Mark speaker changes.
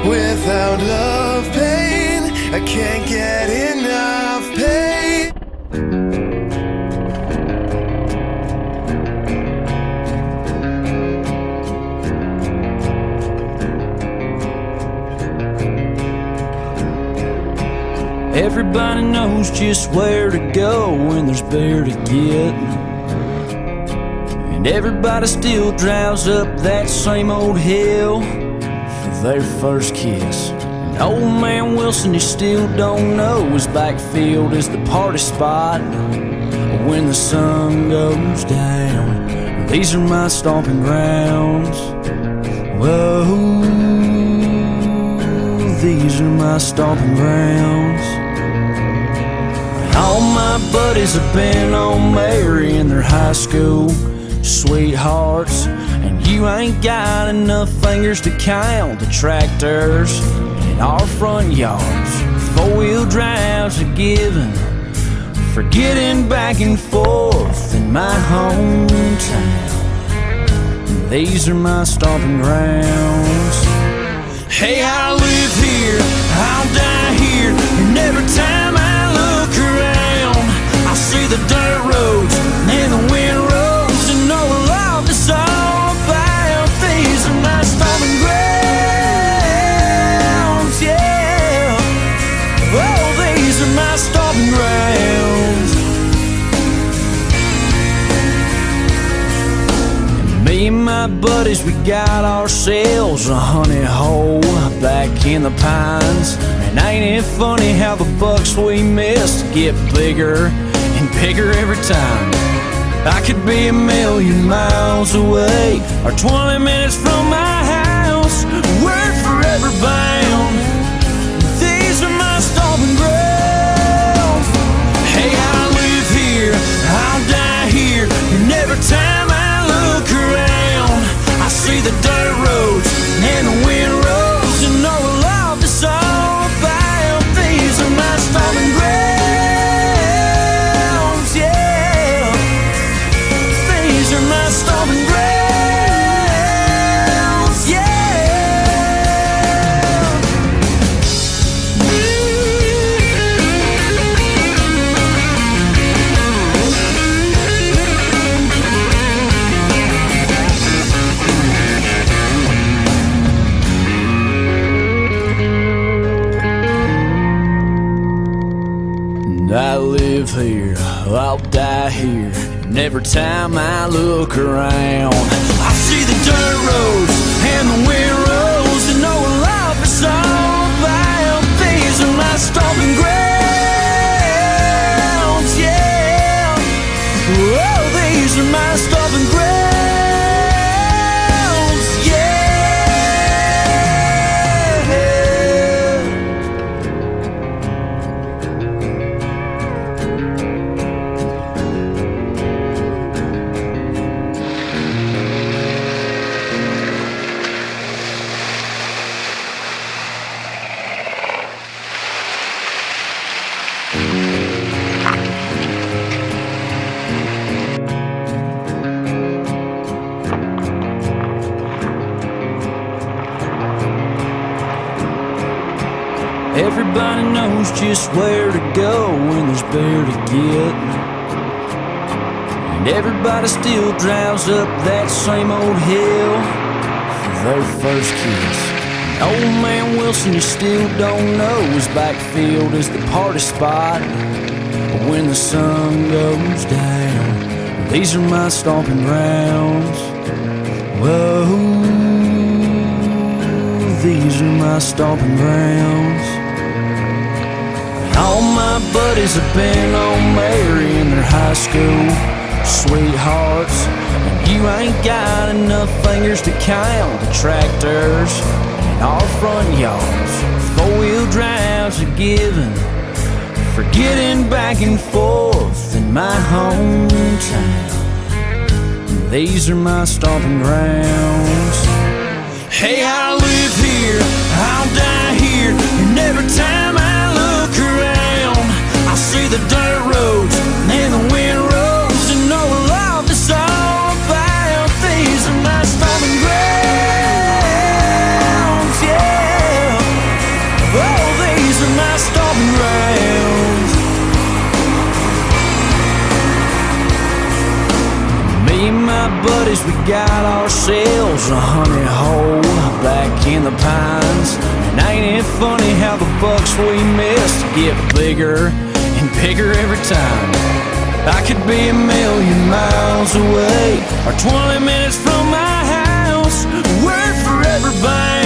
Speaker 1: Without love, pain, I can't get enough pain.
Speaker 2: Everybody knows just where to go when there's beer to get, and everybody still drives up that same old hill for their first kiss. And old man Wilson, he still don't know his backfield is the party spot when the sun goes down. These are my stomping grounds. Whoa, these are my stomping grounds. All my buddies have been on Mary in their high school sweethearts, and you ain't got enough fingers to count the tractors in our front yards. Four-wheel drives are given for getting back and forth in my hometown. These are my stomping grounds. Hey, I live here, I'll die here, and every time I look around, I see the dirt roads and the wind roads, and know what love is all about. These are my stomping grounds, yeah. Oh, these are my stomping grounds. Me and my buddies, we got ourselves a honey hole back in the pines. And ain't it funny how the bucks we missed get bigger and bigger every time? I could be a million miles away or 20 minutes from my house. We're forever bound. These are my stomping grounds. Hey, I live here, I'll die here, and every time I look around, I see the dirt roads and the wind roads, and know what love is all about. These are my stomping grounds, yeah. These are my stomping grounds, I live here, I'll die here, and every time I look around, I see the dirt roads and the wind roads, and know what love is all about. These are my stomping grounds, yeah. Oh, these are my stomping grounds, yeah. Everybody knows just where to go when there's beer to get, and everybody still drives up that same old hill for their first kiss. And old man Wilson, you still don't know his backfield is the party spot when the sun goes down. These are my stomping grounds. Whoa, these are my stomping grounds. All my buddies have been on Mary in their high school sweethearts, and you ain't got enough fingers to count the tractors in our front yards. Four-wheel drives are given for getting back and forth in my hometown. These are my stomping grounds. Hey, I live here, I'll die here, and every time I look around, I see the dirt roads and the wind roads, and know what love is all about. These are my stomping grounds, yeah. buddies, we got ourselves a honey hole back in the pines. And ain't it funny how the bucks we missed get bigger and bigger every time? I could be a million miles away or 20 minutes from my house. We're forever bound.